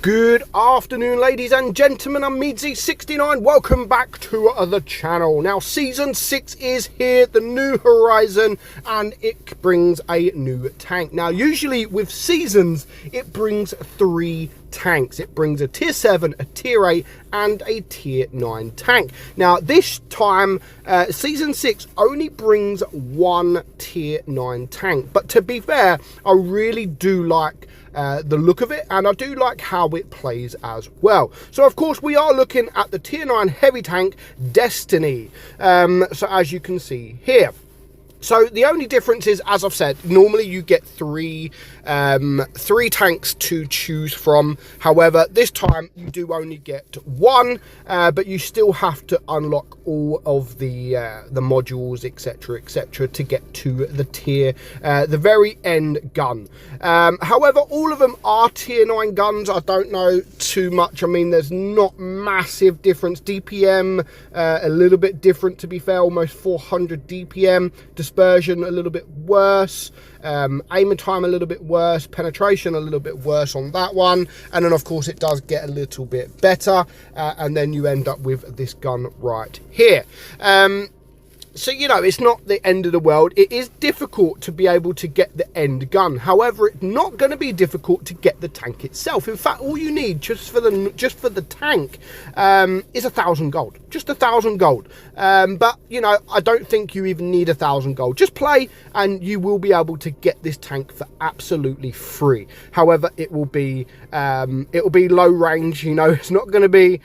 Good afternoon, ladies and gentlemen. I'm meadsyreplays. Welcome back to the channel. Now, Season 6 is here, the new horizon, and it brings a new tank. Now, usually with Seasons, it brings 3 tanks. It brings a Tier 7, a Tier 8, and a Tier 9 tank. Now, this time, Season 6 only brings 1 Tier 9 tank. But to be fair, I really do like the look of it, and I do like how it plays as well. So of course we are looking at the Tier 9 heavy tank Destiny, so as you can see here. So the only difference is, as I've said, normally you get three tanks to choose from. However, this time you do only get 1, but you still have to unlock all of the modules, etc., to get to the tier, the very end gun. However, all of them are Tier 9 guns. I don't know too much. I mean, there's not massive difference. DPM a little bit different, to be fair, almost 400 DPM. Dispersion a little bit worse, aim and time a little bit worse, penetration a little bit worse on that one, and then of course it does get a little bit better, and then you end up with this gun right here. So, you know, it's not the end of the world. It is difficult to be able to get the end gun. However, it's not going to be difficult to get the tank itself. In fact, all you need just for the tank is 1,000 gold. Just 1,000 gold. But, you know, I don't think you even need 1,000 gold. Just play and you will be able to get this tank for absolutely free. However, it will be low range. You know, it's not going to be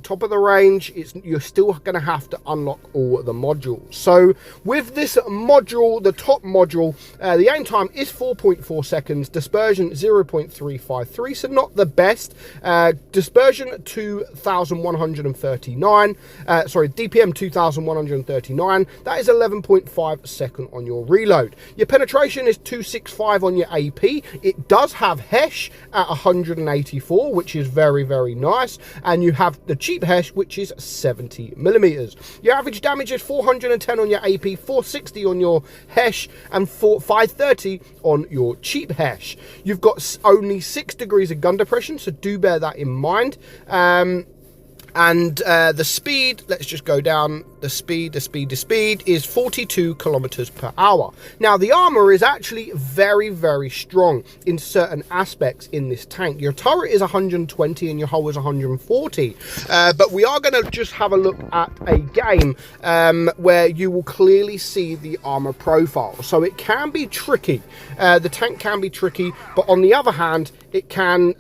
top of the range. You're still going to have to unlock all the modules. So with this module, the top module, the aim time is 4.4 seconds, dispersion 0.353, so not the best. Dispersion 2,139, sorry, DPM 2,139, that is 11.5 second on your reload. Your penetration is 265 on your AP. It does have HESH at 184, which is very, very nice, and you have the cheap HESH, which is 70 millimeters. Your average damage is 410 on your AP, 460 on your HESH, and 530 on your cheap HESH. You've got only 6 degrees of gun depression, so do bear that in mind. And the speed, let's just go down. The speed is 42 kilometers per hour. Now, the armor is actually very, very strong in certain aspects in this tank. Your turret is 120 and your hull is 140. But we are going to just have a look at a game where you will clearly see the armor profile. So it can be tricky. The tank can be tricky, but on the other hand, it can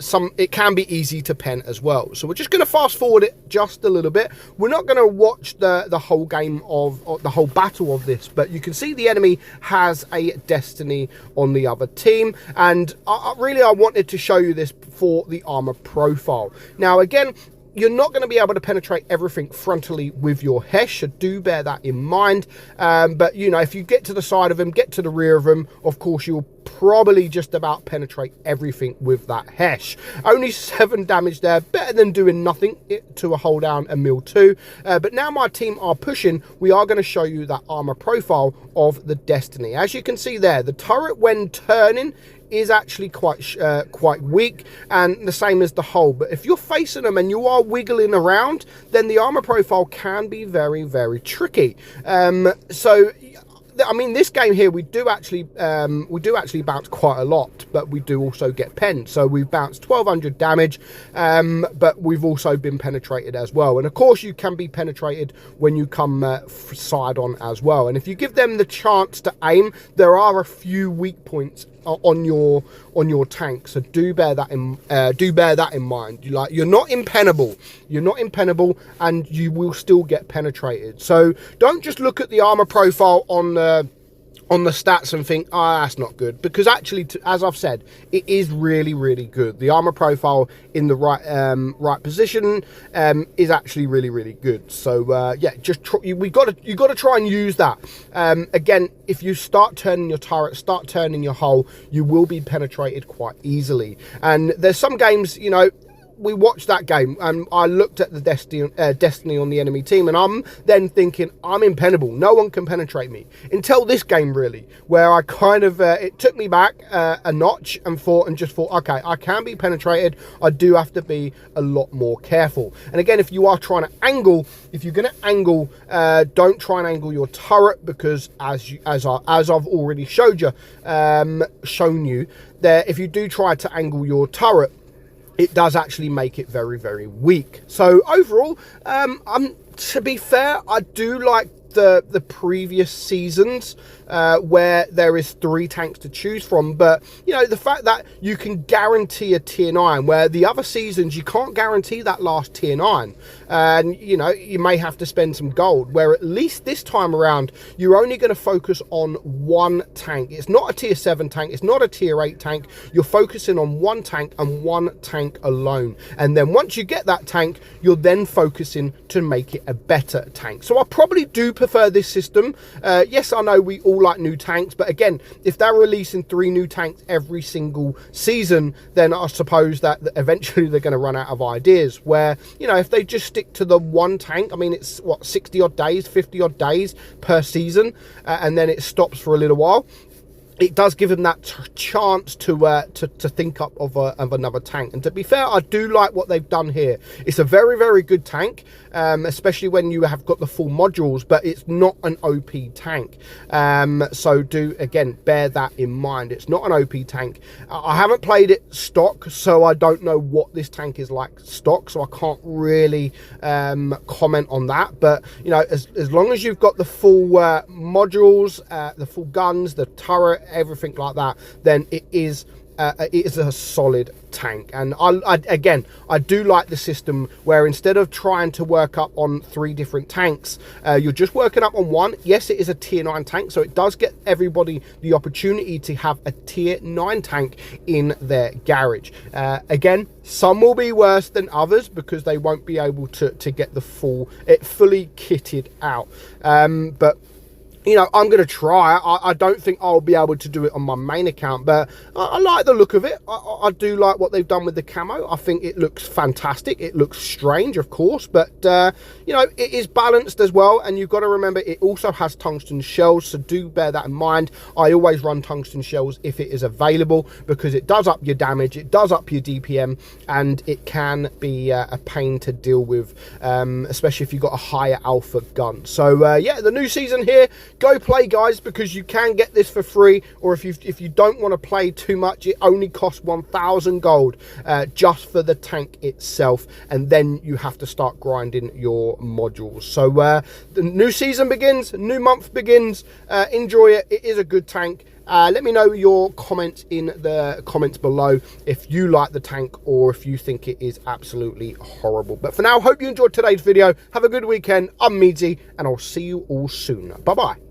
be easy to pen as well. So we're just going to fast forward it just a little bit. We're not going to watch the whole game of the whole battle of this, but you can see the enemy has a Destiny on the other team, and I wanted to show you this for the armor profile. Now, again, you're not going to be able to penetrate everything frontally with your HESH, so do bear that in mind. But, you know, if you get to the side of him, get to the rear of him, of course, you'll probably just about penetrate everything with that HESH. Only 7 damage there, better than doing nothing to a hold down a mil 2. But now my team are pushing, we are going to show you that armor profile of the Destiny. As you can see there, the turret when turning is actually quite weak, and the same as the hull. But if you're facing them and you are wiggling around, then the armor profile can be very, very tricky. So I mean, this game here, we do actually bounce quite a lot, but we do also get penned. So we've bounced 1,200 damage, but we've also been penetrated as well. And of course, you can be penetrated when you come side on as well. And if you give them the chance to aim, there are a few weak points on your tank, so do bear that in mind. You're not impenetrable, and you will still get penetrated. So don't just look at the armor profile on the stats and think, oh, that's not good, because actually, as I've said, it is really, really good. The armor profile in the right position is actually really, really good. So yeah, just you got to try and use that. Again, if you start turning your turret, start turning your hull, you will be penetrated quite easily. And there's some games, you know, we watched that game and I looked at the destiny on the enemy team, and I'm then thinking, I'm impenetrable, no one can penetrate me, until this game really, where I kind of it took me back a notch and just thought, okay, I can be penetrated, I do have to be a lot more careful. And again, if you are trying to angle, if you're going to angle, don't try and angle your turret, because as I've already showed you, shown you that if you do try to angle your turret, it does actually make it very, very weak. So overall, to be fair, I do like the previous seasons where there is 3 tanks to choose from, but you know, the fact that you can guarantee a tier 9, where the other seasons you can't guarantee that last tier 9, and you know, you may have to spend some gold, where at least this time around you're only going to focus on one tank. It's not a tier 7 tank, it's not a tier 8 tank, you're focusing on one tank and one tank alone, and then once you get that tank, you're then focusing to make it a better tank. So I probably do prefer this system. Yes, I know we all like new tanks, but again, if they're releasing 3 new tanks every single season, then I suppose that eventually they're going to run out of ideas. Where, you know, if they just stick to the one tank, I mean, it's what, 60 odd days, 50 odd days per season, and then it stops for a little while. It does give them that chance to think up of another tank. And to be fair, I do like what they've done here. It's a very, very good tank, especially when you have got the full modules, but it's not an OP tank. So do, again, bear that in mind. It's not an OP tank. I haven't played it stock, so I don't know what this tank is like stock, so I can't really comment on that. But, you know, as long as you've got the full modules, the full guns, the turret, everything like that, then it is a solid tank. And I do like the system where instead of trying to work up on 3 different tanks, you're just working up on one. Yes, it is a tier 9 tank, so it does get everybody the opportunity to have a tier 9 tank in their garage. Again, some will be worse than others because they won't be able to get the fully kitted out, but you know, I'm going to try. I don't think I'll be able to do it on my main account, but I like the look of it. I do like what they've done with the camo. I think it looks fantastic. It looks strange, of course, but, you know, it is balanced as well. And you've got to remember, it also has tungsten shells, so do bear that in mind. I always run tungsten shells if it is available, because it does up your damage, it does up your DPM, and it can be a pain to deal with, especially if you've got a higher alpha gun. So, yeah, the new season here, go play, guys, because you can get this for free, or if you don't want to play too much, it only costs 1,000 gold just for the tank itself, and then you have to start grinding your modules. So the new season begins, new month begins. Enjoy it. It is a good tank. Let me know your comments in the comments below if you like the tank or if you think it is absolutely horrible. But for now, hope you enjoyed today's video. Have a good weekend. I'm Meadsy, and I'll see you all soon. Bye-bye.